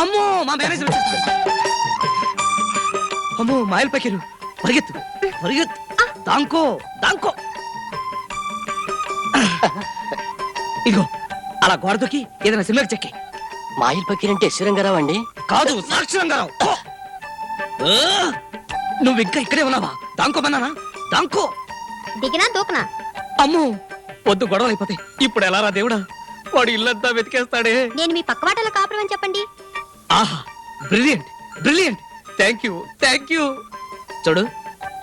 అమ్మో మా మేనేజర్ వచ్చేస్తుంది. అమ్మో మాయల పకీరు పరిగెత్తు పరిగెత్తు దాంకో దాంకో. ఇదిగో అలా గోడ దూకి ఏదైనా సినిమాకి చెక్కి. మాయిల్ పకీర్ అంటే ఎస్ రంగారావు అండి? కాదు, సాక్షి రంగారావు. నువ్వు ఇంకా ఇక్కడే ఉన్నావా? దాంకోమన్నానా? దాంకో. దిగినా దూకనా? అమ్మో వద్దు, గొడవ అయిపోతాయి. ఇప్పుడు ఎలా రా దేవుడా, వాడు ఇల్లంతా వెతికేస్తాడే. నేను మీ పక్క వాటలో కాపురం అని చెప్పండి. ఆహా, brilliant brilliant, thank you thank you. చూడు,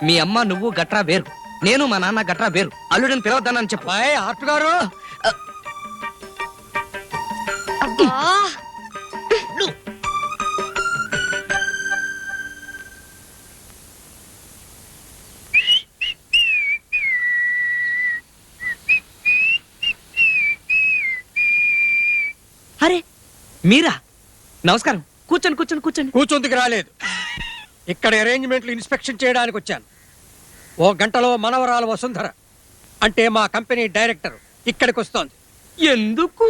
మీ అమ్మ నువ్వు గట్రా వేరు, నేను మా నాన్న గట్రా వేరు. అల్లుడిని పిలవద్దానని చెప్పు. ఆర్ట్ గారు, అరే మీరా? నమస్కారం. కూర్చోండి కూర్చోండి కూర్చోండి. కూర్చొందుకు రాలేదు, ఇక్కడ అరేంజ్మెంట్లు ఇన్స్పెక్షన్ చేయడానికి వచ్చాను. ఓ గంటలో మనవరాలు వసుంధర అంటే మా కంపెనీ డైరెక్టర్ ఇక్కడికి వస్తోంది. ఎందుకు?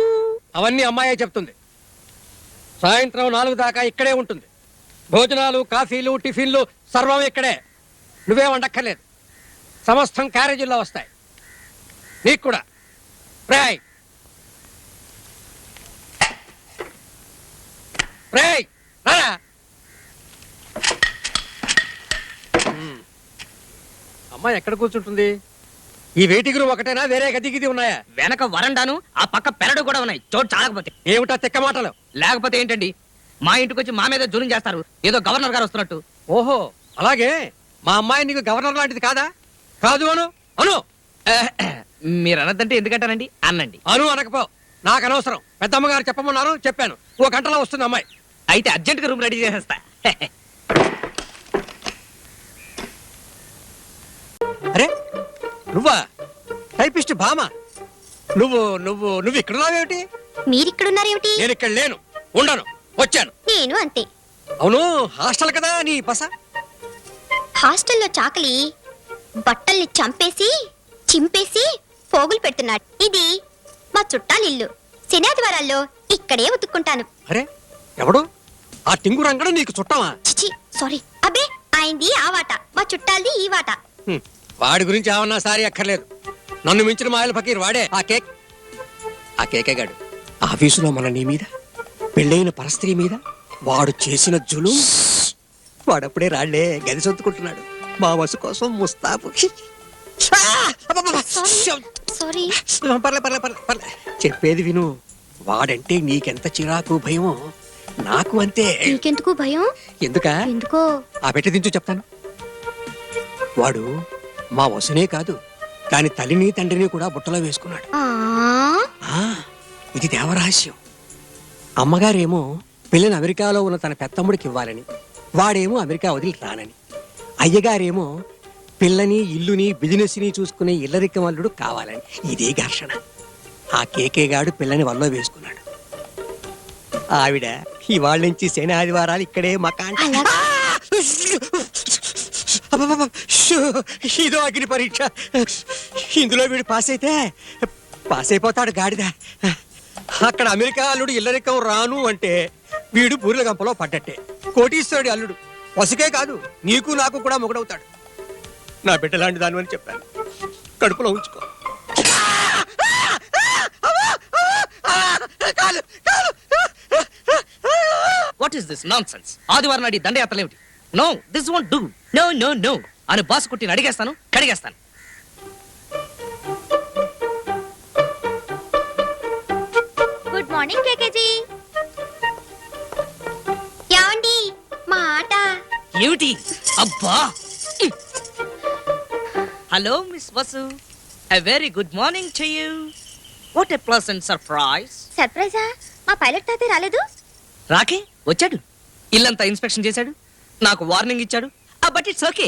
అవన్నీ అమ్మాయే చెప్తుంది. సాయంత్రం 4 దాకా ఇక్కడే ఉంటుంది. భోజనాలు, కాఫీలు, టిఫిన్లు సర్వం ఇక్కడే. నువ్వేం వండక్కర్లేదు, సమస్తం క్యారేజీల్లో వస్తాయి. నీకు కూడా రాయ్ రాయ్ రారా. అమ్మాయి ఎక్కడ కూర్చుంటుంది? ఈ వెయిటింగ్ రూమ్ ఒకటేనా, వేరే గది గిది ఉన్నాయా? వెనక వరండాను, ఆ పక్క పెరడు కూడా ఉన్నాయి. చోటు చాలకపోతే. ఏమిటా తెక్క మాటలు? లేకపోతే ఏంటండి, మా ఇంటికి వచ్చి మా మీద జూరం చేస్తారు, ఏదో గవర్నర్ గారు వస్తున్నట్టు. ఓహో అలాగే. మా అమ్మాయి నీకు గవర్నర్ లాంటిది కాదా? కాదు అను అను. మీరు అనద్దంటే ఎందుకంటానండి, అన్నండి. అను అనకపో, నాకు అనవసరం. పెద్దమ్మగారు చెప్పమన్నారు, చెప్పాను. ఓ గంటలో వస్తుంది అమ్మాయి. అయితే అర్జెంట్ గా రూమ్ రెడీ చేసేస్తా. అరే నువ్వా? టైపిస్ట్ భామ, నువ్వు నువ్వు నువ్వు ఇక్కడ రావేమిటి? మీరిక్కడున్నారేమిటి? నేను ఇక్కడ లేను, ఉండను, వచ్చాను. నేను అంతే. అవును, హాస్టల్ కదా నీ పస? హాస్టల్లో చాకలి బట్టల్ని చంపేసి చింపేసి పోగులు పెడుతున్నాడు. ఇది మా చుట్టాలిల్లు. శనాదివారాల్లో ఇక్కడే ఉతుక్కుంటాను. అరే ఎవడు ఆ టింగు రంగడు నీకు చుట్టమా? చిచి సారీ. అబ్బే, ఆయనది ఆ వాట, మా చుట్టాలది ఈ వాట. వాడి గురించి ఏమన్నా సారీ అక్కర్లేదు. నన్ను మించిన మాయల ఫకీర్ వాడే. ఆ కేకే గాడు ఆఫీసులో మన నీ మీద, పెళ్ళైన పరస్త్రీ మీద వాడు చేసిన జులు. వాడప్పుడే రాళ్లే గది సొత్తుకుంటున్నాడు మా వసు కోసం ముస్తాబు. సారీ. పర్లే చెప్పేది విను. వాడంటే నీకెంత చిరాకు భయమో నాకు అంతే. నీకెందుకు భయం? ఎందుకో ఆ పెట్టి దించు చెప్తాను. వాడు మా వసునే కాదు, దాని తల్లిని తండ్రిని కూడా బుట్టలో వేసుకున్నాడు. ఇది దేవరహస్యం. అమ్మగారేమో పిల్లని అమెరికాలో ఉన్న తన పెత్తమ్ముడికి ఇవ్వాలని, వాడేమో అమెరికా వదిలి రానని. అయ్యగారేమో పిల్లని, ఇల్లుని, బిజినెస్ ని చూసుకునే ఇల్లరిక్కమల్లుడు కావాలని. ఇదే ఘర్షణ. ఆ కేకే గాడు పిల్లని వల్లో వేసుకున్నాడు. ఆవిడ ఇవాళ్ళ నుంచి శని ఆదివారాలు ఇక్కడే మకాన్. ఇదో అగ్ని పరీక్ష. ఇందులో వీడు పాస్ అయిపోతాడు గాడిద. అక్కడ అమెరికా అల్లుడు ఇల్లరికం రాను అంటే వీడు బూరెల గంపలో పడ్డట్టే. కోటీశ్వరుడి అల్లుడు వసుకే కాదు, నీకు నాకు కూడా మొగుడవుతాడు. నా బిడ్డ లాంటి దాని అని చెప్పాను, కడుపులో ఉంచుకో. What is this nonsense? ఆదివారం నాడి దండయాత్రలు ఏమిటి? No, this won't do. No no no అని బాస్ కుట్టిని అడిగేస్తాను, కడిగేస్తాను. గుడ్ మార్నింగ్ కేకేజీ. యాండి మా ఆట ఏమిటి? అబ్బా. Hello miss Vasu, a very good morning to you. What a pleasant surprise. సర్ప్రైజా? మా పైలట్ తాతే రాలేదు? రాకే వచ్చాడు, ఇల్లంతా ఇన్స్పెక్షన్ చేశాడు, నాకు వార్నింగ్ ఇచ్చాడు. But it's okay.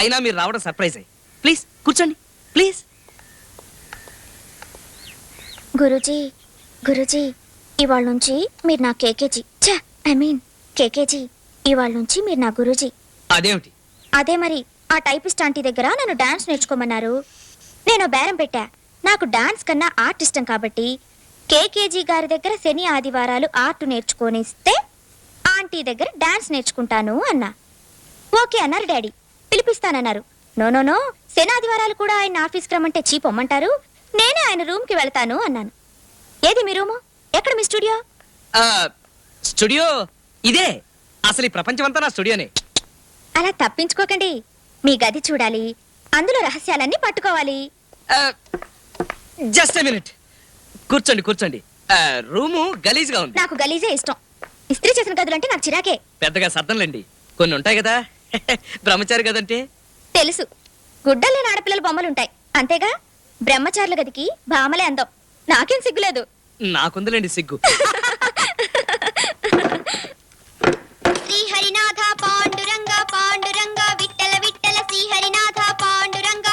అయినా మీరు రావడం సర్ప్రైజ్. ప్లీజ్ కూర్చోండి ప్లీజ్. గురూజీ ఇవాళ నుంచి మీరు నా కేకేజీ. కేకేజీ ఇవాళ నుంచి మీరు నా గురూజీ. అదేమిటి? అదే మరి, ఆ టైపిస్ట్ ఆంటీ దగ్గర నన్ను డాన్స్ నేర్చుకోమన్నారు. నేను బేరం పెట్టా. నాకు డాన్స్ కన్నా ఆర్ట్ ఇష్టం కాబట్టి కేకేజీ గారి దగ్గర శని ఆదివారాలు ఆర్ట్ నేర్చుకోనిస్తే ఆంటీ దగ్గర డాన్స్ నేర్చుకుంటాను అన్నా. ఓకే అన్నారు డాడీ. పిలిపిస్తానన్నారు. నో నో నో, శనాదివారాలు కూడా ఆయన ఆఫీస్కి రమ్మంటే చీపొమ్మంటారు, నేనే ఆయన రూమ్కి వెళ్తాను అన్నాను. ఏది మీ రూము? ఎక్కడ మీ స్టూడియో? ఆ, స్టూడియో ఇదే. అసలు ఈ ప్రపంచమంతా నా స్టూడియోనే. అలా తప్పించుకోకండి. మీ గది చూడాలి, అందులో రహస్యాలన్నీ పట్టుకోవాలి. Just a minute. కూర్చోండి కూర్చోండి. రూము గలీజ్గా ఉంది. నాకు గలీజే ఇష్టం. ఇస్త్రీ చేసిన గదులంటే నాకు చిరాకే. పెద్దగా సర్దంలేండి, కొన్ని ఉంటాయి కదా. బ్రహ్మచారి కదంటే తెలుసు, గుడ్డలేని ఆడపిల్లల బొమ్మలుంటాయి అంతేగా. బ్రహ్మచారుల గదికి భామలే అందం. నాకేం సిగ్గులేదు. నాకుందిలేండి సిగ్గు. శ్రీహరినాథ పాండురంగ పాండురంగ విట్టల విట్టల శ్రీహరినాథ పాండురంగ.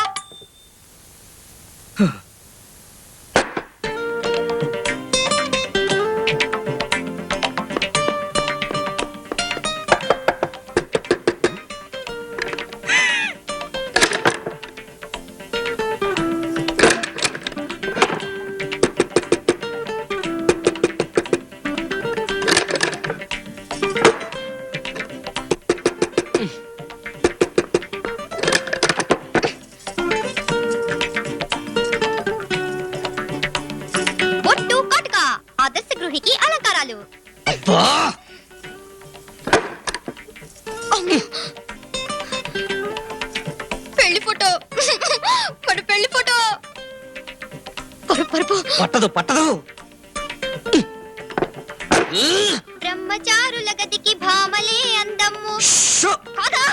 బొట్టు కటక ఆదర్శ గృహికి అలంకారాలు. అబ్బా! పెళ్లి ఫోటో, మన పెళ్లి ఫోటో. పరుపు పట్టదు పట్టదు. బ్రహ్మచారుల గదికి భామలే అందము షో! కాదా?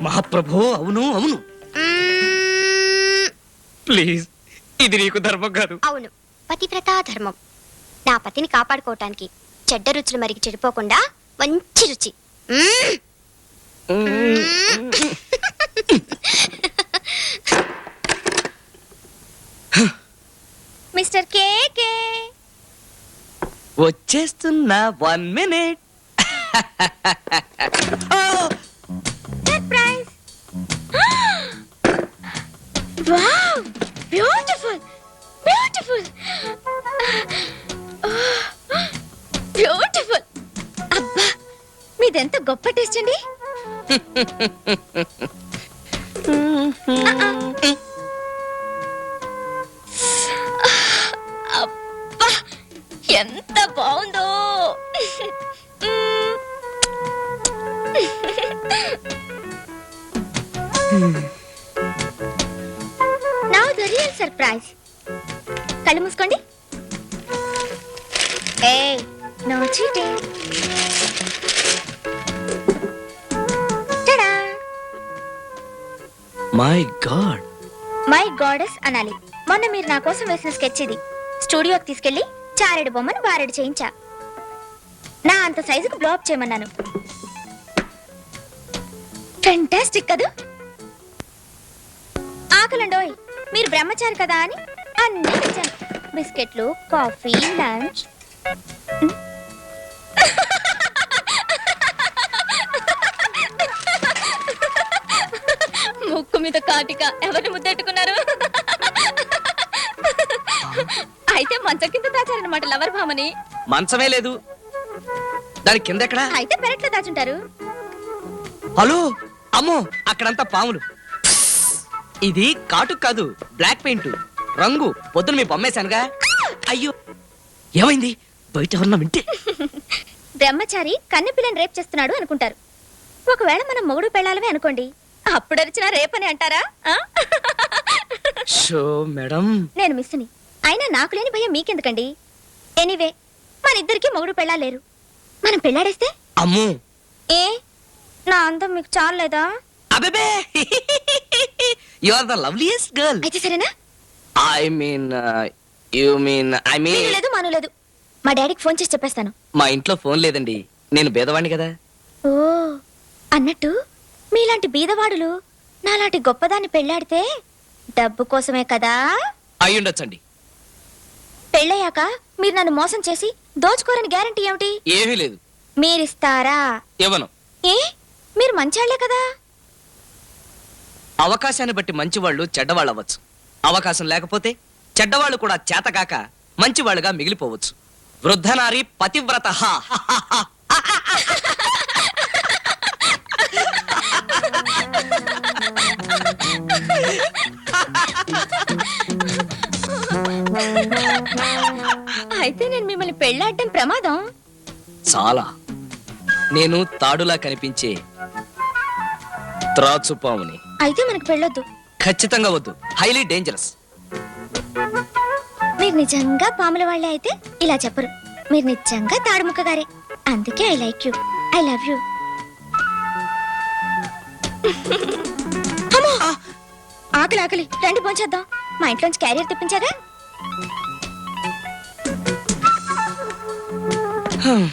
మహాప్రభు, అవును అవును. ప్లీజ్, ఇది నీకు ధర్మం కాదు. అవును, పతివ్రతా ధర్మం. నా పతిని కాపాడుకోవటానికి చెడ్డ రుచులు మరిగి చెడిపోకుండా మంచి రుచి. మిస్టర్ కేకే, వచ్చేస్తున్నా, 1 minute. Surprise. Wow, beautiful beautiful beautiful. అబ్బా, మీదెంత గొప్ప టేస్ట్ అండి. అబ్బా, ఎంత బాగుందో. Now the real surprise. కళ్ళు మూసుకోండి. ఏయ్, no cheating. Tada! My god. My goddess అనాలి. మొన్న మీరు నా కోసం వేసిన స్కెచ్ ఇది. స్టూడియోకి తీసుకెళ్లి చారెడు బొమ్మను బారెడు చేయించా. నా అంత సైజుకు బ్లో అప్ చేయమన్నాను. ఫెంటాస్టిక్ కదా. ఆకలండోయ్, మీరు బ్రహ్మచారి కదా అని అన్నీ తెచ్చాను. బిస్కెట్లు, కాఫీ, లంచ్. ముక్కు మీద కాటిక ఎవరిని ముద్దెట్టుకున్నారు? అయితే మంచం కింద దాచారనమాట లవర్ భామని. మంచమే లేదు, దాని కింద ఎక్కడా? అయితే పెరట్లో దాచుంటారు. హలో, అమ్మో, అక్కడంతా పాములు. ఇది కాటుకు కాదు, బ్లాక్ పెయింట్ రంగు. పొద్దున మీ బొమ్మేశానుగా. అయ్యో, ఏమైంది? బయట ఎవరన్నా వింటే. బ్రహ్మచారి కన్నె పిల్లని రేప్ చేస్తున్నాడు అనుకుంటారు. ఒకవేళ మనం మొగుడు పెళ్ళాలమే అనుకోండి, అప్పుడు అరిచినా రేపని అంటారా? ఆ? షో మేడం, నేను మిస్ని. అయినా నాకు లేని భయం మీకెందుకండి? ఎనీవే, మన ఇద్దరికి మొగుడు పెళ్ళాలేరు. మనం పెళ్ళాడేస్తే అమ్మో, ఏ నా అందం మీకు చాలేదా? అబేబే, you are the loveliest girl. అయితే సరేనా? I mean you mean I mean మీరు లేదు మాను లేదు. మా డాడీకి ఫోన్ చేసి చెప్పేస్తాను. మా ఇంట్లో ఫోన్ లేదండి, నేను బేదవాణ్ణి కదా. ఓ, అన్నట్టు మీలాంటి బీదవాడులు నాలాంటి గొప్పదాన్ని పెళ్ళాడితే డబ్బు కోసమే కదా? అయ్యుండొచ్చండి. పెళ్ళయ్యాక మీరు నన్ను మోసం చేసి దోచుకోరని గ్యారంటీ ఏమిటి? ఏమీ లేదు. మీరిస్తారా? ఇవ్వను. ఏ, మీరు మంచాళ్లే కదా. అవకాశాన్ని బట్టి మంచివాళ్ళు చెడ్డవాళ్ళు అవ్వచ్చు. అవకాశం లేకపోతే చెడ్డవాళ్ళు కూడా చేతకాక మంచివాళ్ళుగా మిగిలిపోవచ్చు. వృద్ధనారి పతివ్రత. అయితే నేను మిమ్మల్ని పెళ్ళాడటం ప్రమాదం. చాలా. నేను తాడులా కనిపించే త్రాచుపాముని. అయితే మనకు పెళ్ళొద్దు. ఖచ్చితంగా వద్దు. Highly dangerous. మీరు నిజంగా పాముల వాళ్ళే అయితే ఇలా చెప్పరు. మీరు నిజంగా తాడుముక్క గారే. అందుకే I like you, I love you. ఆకలి ఆకలి, రండి పోంచేద్దాం. మా ఇంట్లోంచి క్యారియర్ తెప్పించారా? హ్మ్.